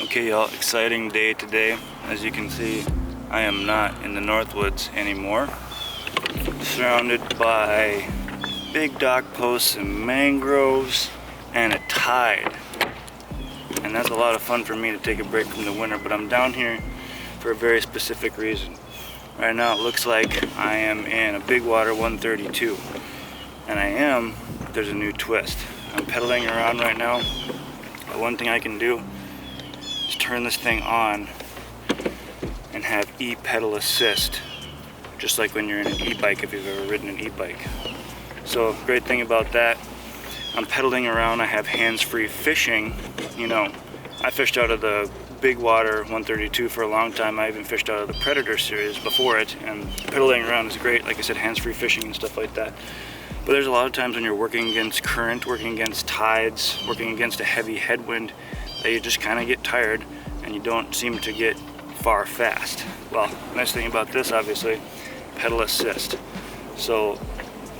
Okay, y'all, exciting day today. As you can see, I am not in the Northwoods anymore. Surrounded by big dock posts and mangroves and a tide. And that's a lot of fun for me to take a break from the winter, but I'm down here for a very specific reason. Right now it looks like I am in a Big Water 132. And I am, but there's a new twist. I'm pedaling around right now. The one thing I can do is turn this thing on and have e-pedal assist, just like when you're in an e-bike, if you've ever ridden an e-bike. So great thing about that, I'm pedaling around, I have hands-free fishing. You know, I fished out of the Big Water 132 for a long time. I even fished out of the Predator series before it, and pedaling around is great, like I said, hands-free fishing and stuff like that. But there's a lot of times when you're working against current, working against tides, working against a heavy headwind, that you just kind of get tired and you don't seem to get far fast. Well, nice thing about this, obviously, pedal assist. So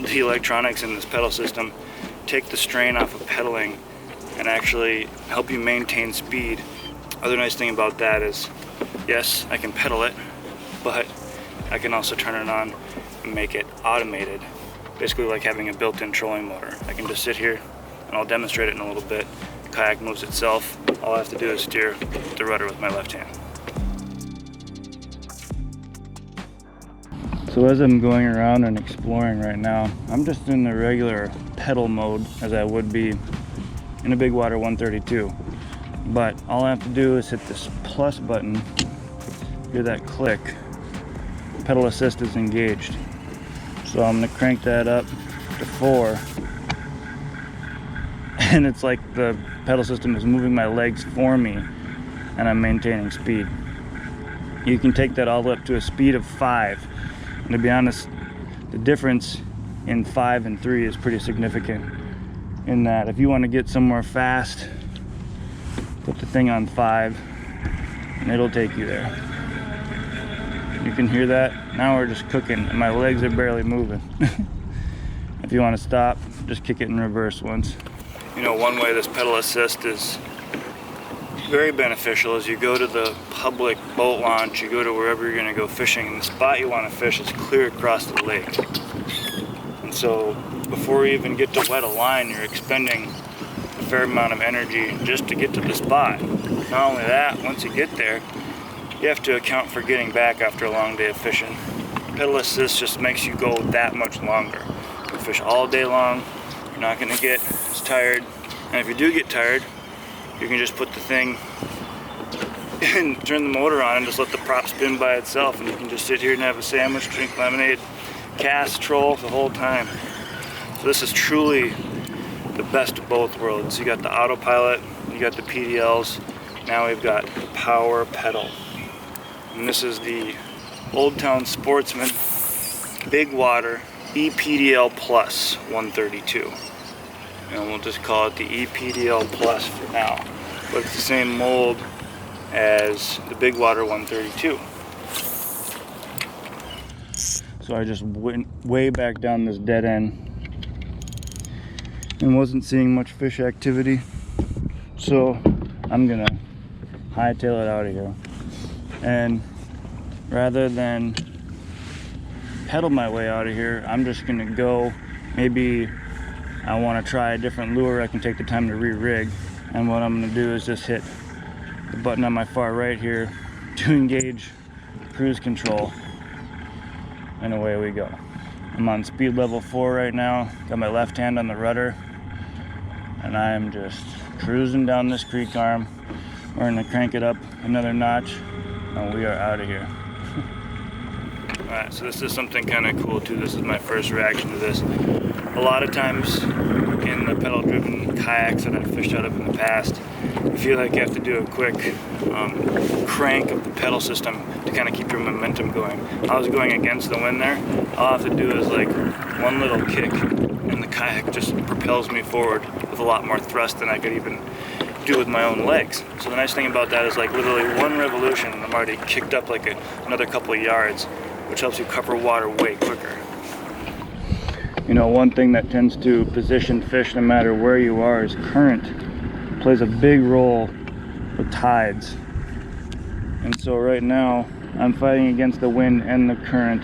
the electronics in this pedal system take the strain off of pedaling and actually help you maintain speed. Other nice thing about that is, yes, I can pedal it, but I can also turn it on and make it automated. Basically like having a built-in trolling motor. I can just sit here and I'll demonstrate it in a little bit. The kayak moves itself. All I have to do is steer the rudder with my left hand. So as I'm going around and exploring right now, I'm just in the regular pedal mode as I would be in a Big Water 132. But all I have to do is hit this plus button, hear that click, pedal assist is engaged. So I'm gonna crank that up to 4. And it's like the pedal system is moving my legs for me and I'm maintaining speed. You can take that all the way up to a speed of 5. And to be honest, the difference in 5 and 3 is pretty significant. In that if you want to get somewhere fast, put the thing on 5 and it'll take you there. You can hear that. Now we're just cooking and my legs are barely moving. If you want to stop, just kick it in reverse once. You know, one way this pedal assist is very beneficial is you go to the public boat launch, you go to wherever you're going to go fishing, and the spot you want to fish is clear across the lake. And so before you even get to wet a line, you're expending a fair amount of energy just to get to the spot. Not only that, once you get there, you have to account for getting back after a long day of fishing. Pedal assist just makes you go that much longer. You fish all day long, you're not going to get as tired, and if you do get tired, you can just put the thing and turn the motor on and just let the prop spin by itself, and you can just sit here and have a sandwich, drink lemonade, cast, troll the whole time. So this is truly the best of both worlds. You got the autopilot, you got the PDLs, now we've got the power pedal. And this is the Old Town Sportsman BigWater ePDL Plus 132. And we'll just call it the ePDL Plus for now. But it's the same mold as the Big Water 132. So I just went way back down this dead end and wasn't seeing much fish activity. So I'm gonna hightail it out of here. And rather than pedal my way out of here, I'm just gonna go, maybe I want to try a different lure, I can take the time to re-rig, and what I'm going to do is just hit the button on my far right here to engage cruise control, and away we go. I'm on speed level 4 right now, got my left hand on the rudder, and I am just cruising down this creek arm. We're going to crank it up another notch, and we are out of here. Alright, so this is something kind of cool too. This is my first reaction to this. A lot of times in the pedal-driven kayaks that I've fished out of in the past, you feel like you have to do a quick crank of the pedal system to kind of keep your momentum going. I was going against the wind there. All I have to do is like one little kick and the kayak just propels me forward with a lot more thrust than I could even do with my own legs. So the nice thing about that is like literally one revolution and I'm already kicked up like another couple of yards, which helps you cover water way quicker. You know, one thing that tends to position fish no matter where you are is current. Plays a big role with tides. And so right now I'm fighting against the wind and the current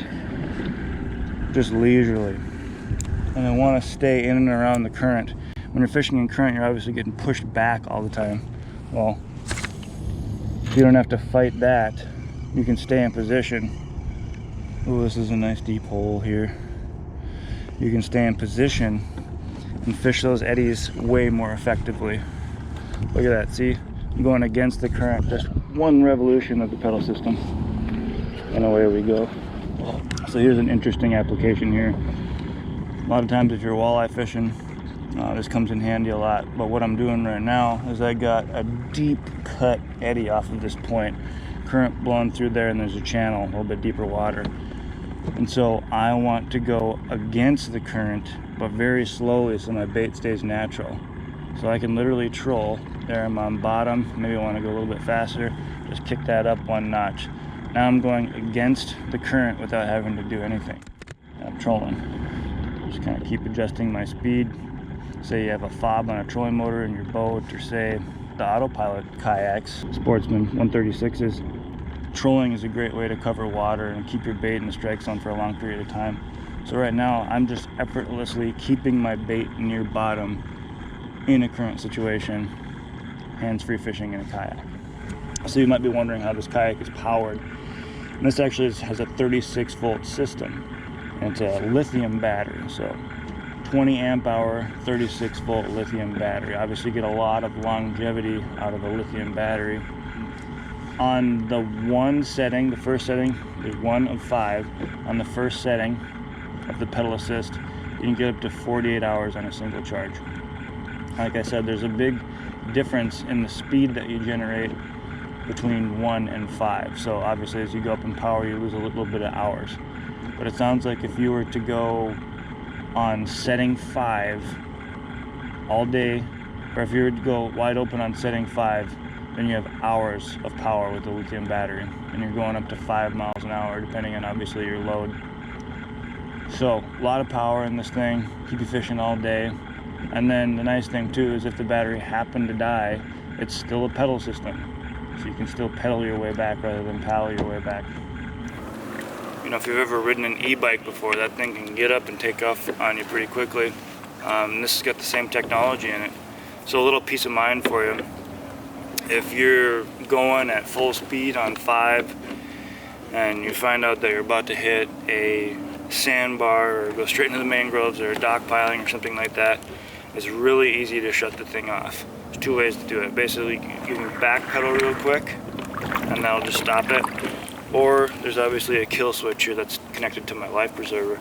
just leisurely. And I want to stay in and around the current. When you're fishing in current, you're obviously getting pushed back all the time. Well, you don't have to fight that. You can stay in position. Oh, this is a nice deep hole here. You can stay in position and fish those eddies way more effectively. Look at that, see? I'm going against the current, just one revolution of the pedal system, and away we go. So here's an interesting application here. A lot of times if you're walleye fishing, this comes in handy a lot, but what I'm doing right now is I got a deep cut eddy off of this point, current blowing through there, and there's a channel, a little bit deeper water. And so I want to go against the current, but very slowly so my bait stays natural. So I can literally troll. There I'm on bottom, maybe I want to go a little bit faster, just kick that up one notch. Now I'm going against the current without having to do anything. I'm trolling. Just kind of keep adjusting my speed. Say you have a fob on a trolling motor in your boat, or say the autopilot kayaks, Sportsman 136s. Trolling is a great way to cover water and keep your bait in the strike zone for a long period of time. So right now I'm just effortlessly keeping my bait near bottom in a current situation, hands-free fishing in a kayak. So you might be wondering how this kayak is powered. And this actually has a 36-volt system, and it's a lithium battery. So 20 amp hour, 36-volt lithium battery. Obviously you get a lot of longevity out of a lithium battery. On the one setting, the first setting, there's 1 of 5. On the first setting of the pedal assist, you can get up to 48 hours on a single charge. Like I said, there's a big difference in the speed that you generate between 1 and 5. So obviously as you go up in power, you lose a little bit of hours. But it sounds like if you were to go on setting 5 all day, or if you were to go wide open on setting 5, then you have hours of power with the lithium battery, and you're going up to 5 miles an hour depending on obviously your load. So a lot of power in this thing, keep you fishing all day. And then the nice thing too is if the battery happened to die, it's still a pedal system, so you can still pedal your way back rather than paddle your way back. You know, if you've ever ridden an e-bike before, that thing can get up and take off on you pretty quickly. This has got the same technology in it, so a little peace of mind for you. If you're going at full speed on 5 and you find out that you're about to hit a sandbar or go straight into the mangroves or dock piling or something like that, it's really easy to shut the thing off. There's 2 ways to do it. Basically, you can back pedal real quick and that'll just stop it. Or there's obviously a kill switch here that's connected to my life preserver.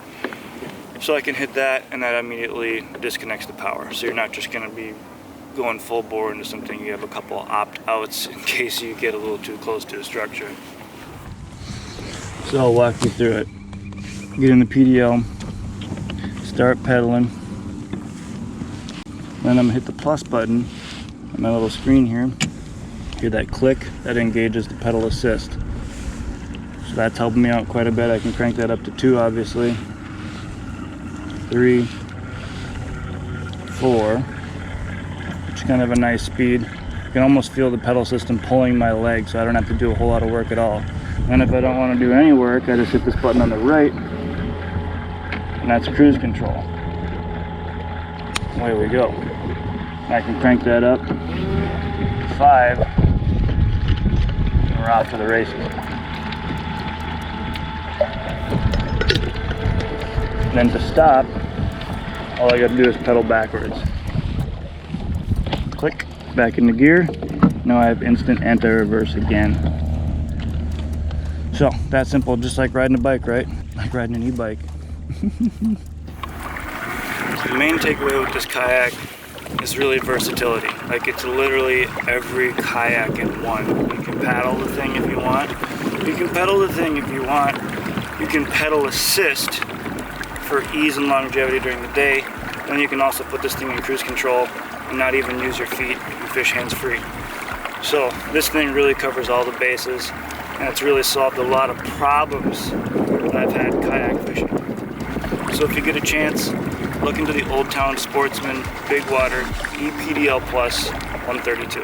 So I can hit that and that immediately disconnects the power. So you're not just going to be going full bore into something. You have a couple opt-outs in case you get a little too close to the structure. So I'll walk you through it. Get in the PDL, start pedaling, then I'm gonna hit the plus button on my little screen here. Hear that click? That engages the pedal assist. So that's helping me out quite a bit. I can crank that up to 2 obviously. 3, 4, which is kind of a nice speed. You can almost feel the pedal system pulling my leg, so I don't have to do a whole lot of work at all. And if I don't want to do any work, I just hit this button on the right, and that's cruise control. Away we go. I can crank that up to 5, and we're off to the races. And then to stop, all I got to do is pedal backwards. Click, back into gear. Now I have instant anti-reverse again. So, that simple, just like riding a bike, right? Like riding an e-bike. The main takeaway with this kayak is really versatility. Like, it's literally every kayak in one. You can paddle the thing if you want. You can pedal the thing if you want. You can pedal assist for ease and longevity during the day. And you can also put this thing in cruise control and not even use your feet. You can fish hands-free. So this thing really covers all the bases, and it's really solved a lot of problems that I've had kayak fishing. So if you get a chance, look into the Old Town Sportsman BigWater ePDL Plus 132.